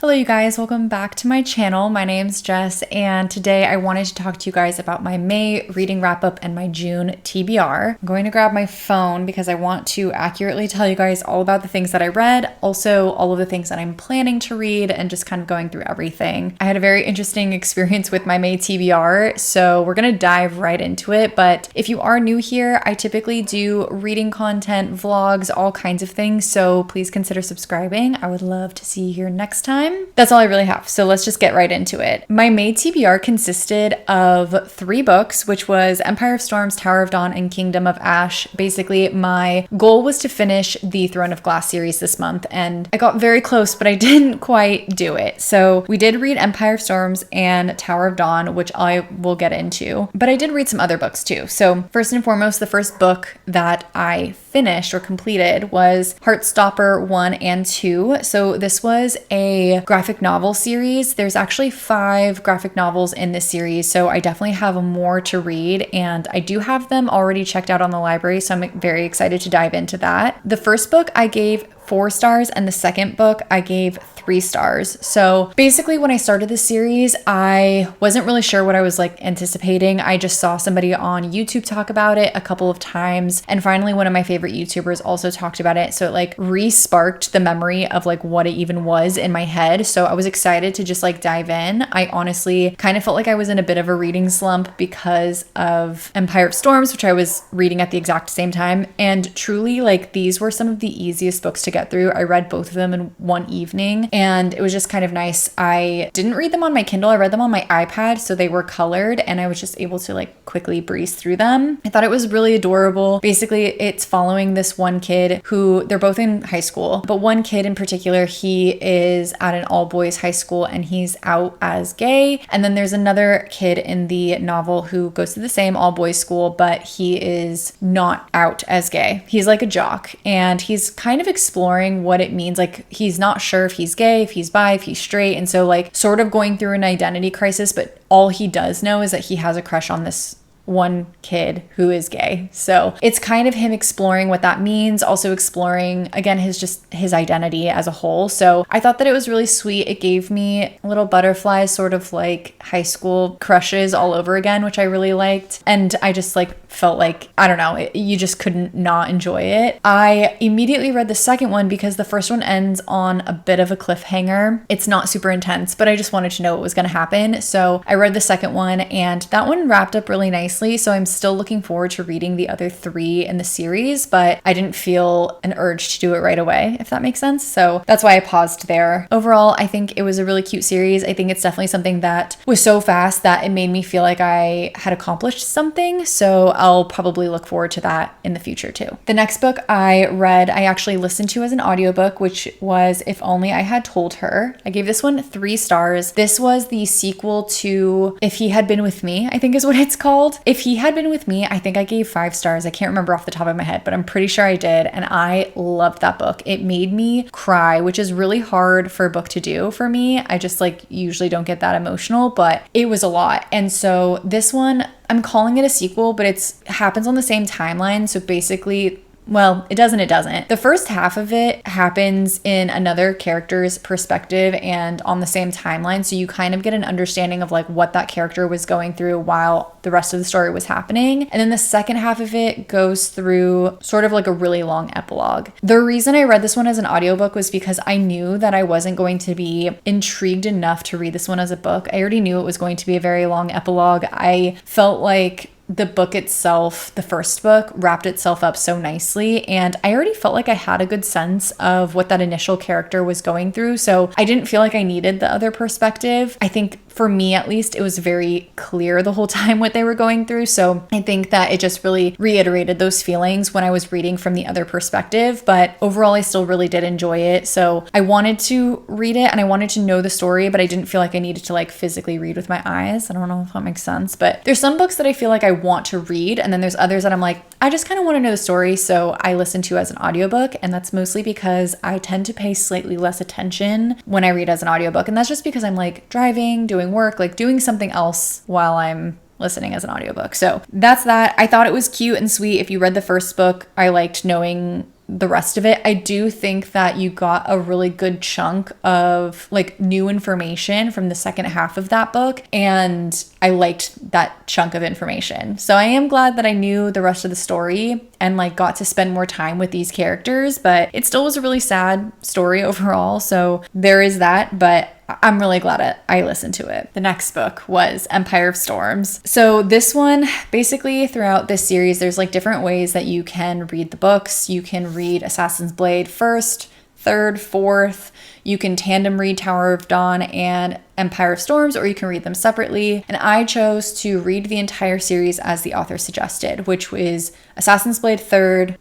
Hello you guys, welcome back to my channel. My name's Jess and today I wanted to talk to you guys about my May reading wrap up and my June TBR. I'm going to grab my phone because I want to accurately tell you guys all about the things that I read, also all of the things that I'm planning to read and just kind of going through everything. I had a very interesting experience with my May TBR, so we're going to dive right into it. But if you are new here, I typically do reading content, vlogs, all kinds of things, so please consider subscribing. I would love to see you here next time. That's all I really have, so let's just get right into it. My May TBR consisted of 3 books, which was Empire of Storms, Tower of Dawn, and Kingdom of Ash. Basically, my goal was to finish the Throne of Glass series this month, and I got very close, but I didn't quite do it. So we did read Empire of Storms and Tower of Dawn, which I will get into, but I did read some other books too. So first and foremost, the first book that I finished or completed was Heartstopper 1 and 2. So this was a graphic novel series. There's actually 5 graphic novels in this series, so I definitely have more to read, and I do have them already checked out on the library, so I'm very excited to dive into that. The first book I gave 4 stars, and the second book I gave 3 stars. So basically when I started this series, I wasn't really sure what I was anticipating. I just saw somebody on YouTube talk about it a couple of times, and finally one of my favorite YouTubers also talked about it, so it re-sparked the memory of what it even was in my head. So I was excited to just dive in. I honestly kind of felt like I was in a bit of a reading slump because of Empire of Storms, which I was reading at the exact same time, and truly these were some of the easiest books to get through. I read both of them in one evening, and it was just kind of nice. I didn't read them on my Kindle, I read them on my iPad, so they were colored and I was just able to quickly breeze through them. I thought it was really adorable. Basically, it's following this one kid who, they're both in high school, but one kid in particular, he is at an all-boys high school and he's out as gay. And then there's another kid in the novel who goes to the same all-boys school, but he is not out as gay. He's a jock, and he's kind of exploring what it means. He's not sure if he's gay, if he's bi, if he's straight, and so sort of going through an identity crisis, but all he does know is that he has a crush on this one kid who is gay. So it's kind of him exploring what that means, also exploring again his identity as a whole. So I thought that it was really sweet. It gave me little butterflies, sort of high school crushes all over again, which I really liked. And I just felt I don't know, you just couldn't not enjoy it. I immediately read the second one because the first one ends on a bit of a cliffhanger. It's not super intense, but I just wanted to know what was going to happen. So I read the second one, and that one wrapped up really nicely. So I'm still looking forward to reading the other 3 in the series, but I didn't feel an urge to do it right away, if that makes sense. So that's why I paused there. Overall, I think it was a really cute series. I think it's definitely something that was so fast that it made me feel like I had accomplished something. So I'll probably look forward to that in the future too. The next book I read, I actually listened to as an audiobook, which was If Only I Had Told Her. I gave this one 3 stars. This was the sequel to If He Had Been With Me, I think is what it's called. If He Had Been With Me, I think I gave 5 stars. I can't remember off the top of my head, but I'm pretty sure I did. And I loved that book. It made me cry, which is really hard for a book to do for me. I just usually don't get that emotional, but it was a lot. And so this one, I'm calling it a sequel, but it happens on the same timeline. So basically, well, it doesn't. The first half of it happens in another character's perspective and on the same timeline. So you kind of get an understanding of what that character was going through while the rest of the story was happening. And then the second half of it goes through sort of a really long epilogue. The reason I read this one as an audiobook was because I knew that I wasn't going to be intrigued enough to read this one as a book. I already knew it was going to be a very long epilogue. I felt like the book itself, the first book, wrapped itself up so nicely, and I already felt like I had a good sense of what that initial character was going through, so I didn't feel like I needed the other perspective. I think for me at least, it was very clear the whole time what they were going through, so I think that it just really reiterated those feelings when I was reading from the other perspective. But overall, I still really did enjoy it, so I wanted to read it and I wanted to know the story, but I didn't feel like I needed to physically read with my eyes. I don't know if that makes sense, but there's some books that I feel like I want to read, and then there's others that I'm I just kind of want to know the story, so I listen to as an audiobook, and that's mostly because I tend to pay slightly less attention when I read as an audiobook, and that's just because I'm driving, doing work, doing something else while I'm listening as an audiobook. So that's that. I thought it was cute and sweet. If you read the first book, I liked knowing the rest of it. I do think that you got a really good chunk of like new information from the second half of that book, and I liked that chunk of information. So I am glad that I knew the rest of the story and like got to spend more time with these characters, but it still was a really sad story overall. So there is that, but I'm really glad I listened to it. The next book was Empire of Storms. So this one, basically throughout this series, there's like different ways that you can read the books. You can read Assassin's Blade first, third, fourth. You can tandem read Tower of Dawn and Empire of Storms, or you can read them separately. And I chose to read the entire series as the author suggested, which was Assassin's Blade third,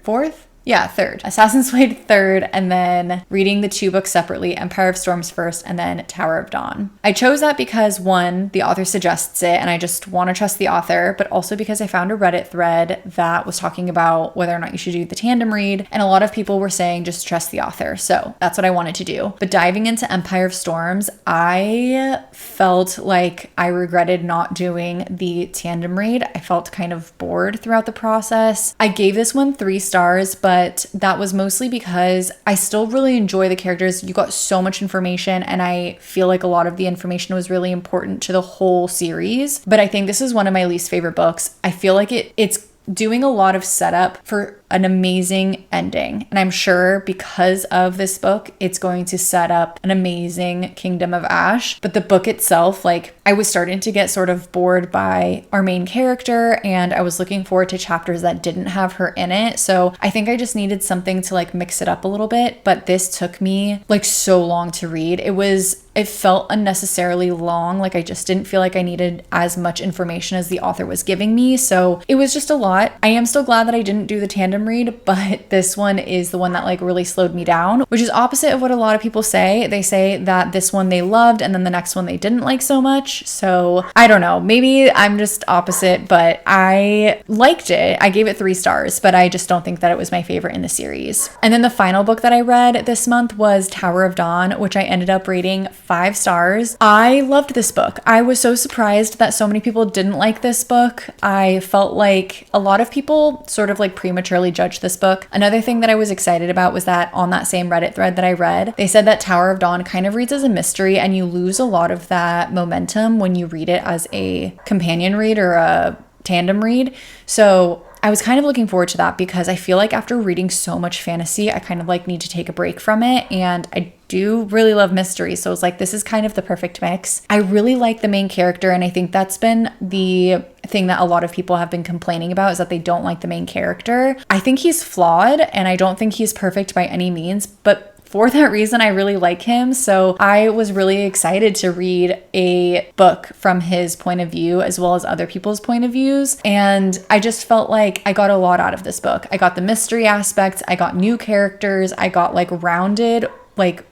fourth? Yeah, third. Assassin's Blade third, and then reading the two books separately, Empire of Storms first, and then Tower of Dawn. I chose that because one, the author suggests it, and I just want to trust the author, but also because I found a Reddit thread that was talking about whether or not you should do the tandem read, and a lot of people were saying just trust the author. So that's what I wanted to do. But diving into Empire of Storms, I felt like I regretted not doing the tandem read. I felt kind of bored throughout the process. I gave this one 3 stars, but that was mostly because I still really enjoy the characters. You got so much information, and I feel like a lot of the information was really important to the whole series. But I think this is one of my least favorite books. I feel like it's doing a lot of setup for an amazing ending. And I'm sure because of this book, it's going to set up an amazing Kingdom of Ash. But the book itself, like, I was starting to get sort of bored by our main character, and I was looking forward to chapters that didn't have her in it. So I think I just needed something to like mix it up a little bit. But this took me like so long to read. It felt unnecessarily long. Like I just didn't feel like I needed as much information as the author was giving me. So it was just a lot. I am still glad that I didn't do the tandem read, but this one is the one that like really slowed me down, which is opposite of what a lot of people say. They say that this one they loved and then the next one they didn't like so much. So I don't know, maybe I'm just opposite, but I liked it. I gave it 3 stars, but I just don't think that it was my favorite in the series. And then the final book that I read this month was Tower of Dawn, which I ended up rating 5 stars. I loved this book. I was so surprised that so many people didn't like this book. I felt like a lot of people sort of like prematurely judged this book. Another thing that I was excited about was that on that same Reddit thread that I read, they said that Tower of Dawn kind of reads as a mystery, and you lose a lot of that momentum when you read it as a companion read or a tandem read. So I was kind of looking forward to that because I feel like after reading so much fantasy, I kind of like need to take a break from it, and I do really love mystery. So it's like, this is kind of the perfect mix. I really like the main character, and I think that's been the thing that a lot of people have been complaining about, is that they don't like the main character. I think he's flawed, and I don't think he's perfect by any means, but for that reason, I really like him. So I was really excited to read a book from his point of view as well as other people's point of views. And I just felt like I got a lot out of this book. I got the mystery aspects, I got new characters, I got like rounded, like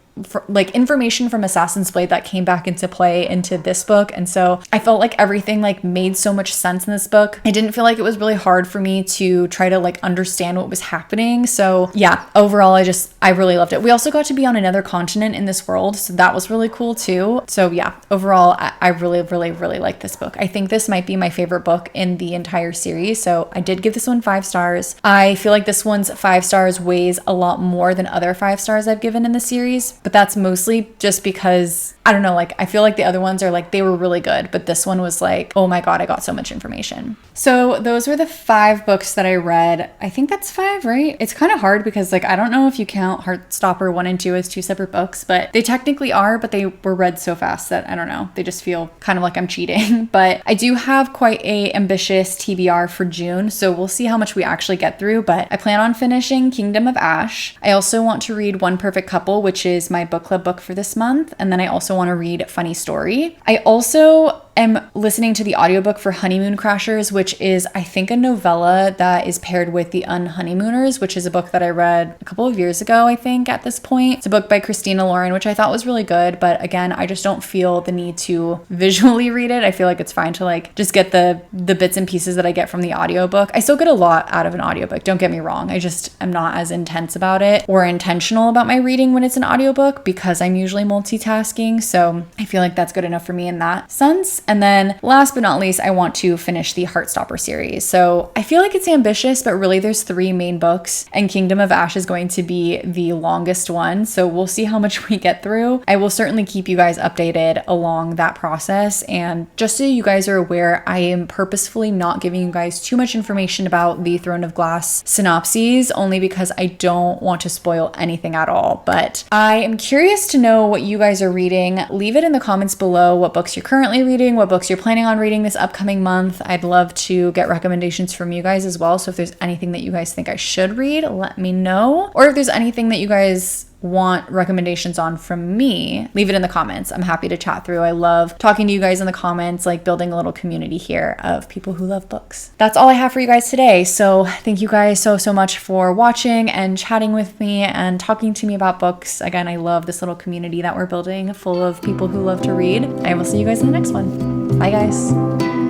information from Assassin's Blade that came back into play into this book. And so I felt like everything like made so much sense in this book. I didn't feel like it was really hard for me to try to like understand what was happening. So yeah, overall, I really loved it. We also got to be on another continent in this world, so that was really cool too. So yeah, overall, I really, really, really like this book. I think this might be my favorite book in the entire series. So I did give this one 5 stars. I feel like this one's 5 stars weighs a lot more than other 5 stars I've given in the series. But that's mostly just because, I don't know, like I feel like the other ones are like, they were really good, but this one was like, oh my God, I got so much information. So those were the 5 books that I read. I think that's 5, right? It's kind of hard because like, I don't know if you count Heartstopper 1 and 2 as 2 separate books, but they technically are, but they were read so fast that I don't know, they just feel kind of like I'm cheating. But I do have quite a ambitious TBR for June, so we'll see how much we actually get through, but I plan on finishing Kingdom of Ash. I also want to read One Perfect Couple, which is my book club book for this month, and then I also want to read Funny Story. I also am listening to the audiobook for Honeymoon Crashers, which is, I think, a novella that is paired with The Unhoneymooners, which is a book that I read a couple of years ago, I think, at this point. It's a book by Christina Lauren, which I thought was really good, but again, I just don't feel the need to visually read it. I feel like it's fine to like just get the bits and pieces that I get from the audiobook. I still get a lot out of an audiobook, don't get me wrong. I just am not as intense about it or intentional about my reading when it's an audiobook because I'm usually multitasking. So I feel like that's good enough for me in that sense. And then last but not least, I want to finish the Heartstopper series. So I feel like it's ambitious, but really there's 3 main books, and Kingdom of Ash is going to be the longest one. So we'll see how much we get through. I will certainly keep you guys updated along that process. And just so you guys are aware, I am purposefully not giving you guys too much information about the Throne of Glass synopses, only because I don't want to spoil anything at all. But I am curious to know what you guys are reading. Leave it in the comments below what books you're currently reading, what books you're planning on reading this upcoming month. I'd love to get recommendations from you guys as well. So if there's anything that you guys think I should read, let me know. Or if there's anything that you guys want recommendations on from me, leave it in the comments. I'm happy to chat through. I love talking to you guys in the comments, like building a little community here of people who love books. That's all I have for you guys today. So thank you guys so much for watching and chatting with me and talking to me about books. Again, I love this little community that we're building full of people who love to read. I will see you guys in the next one. Bye guys.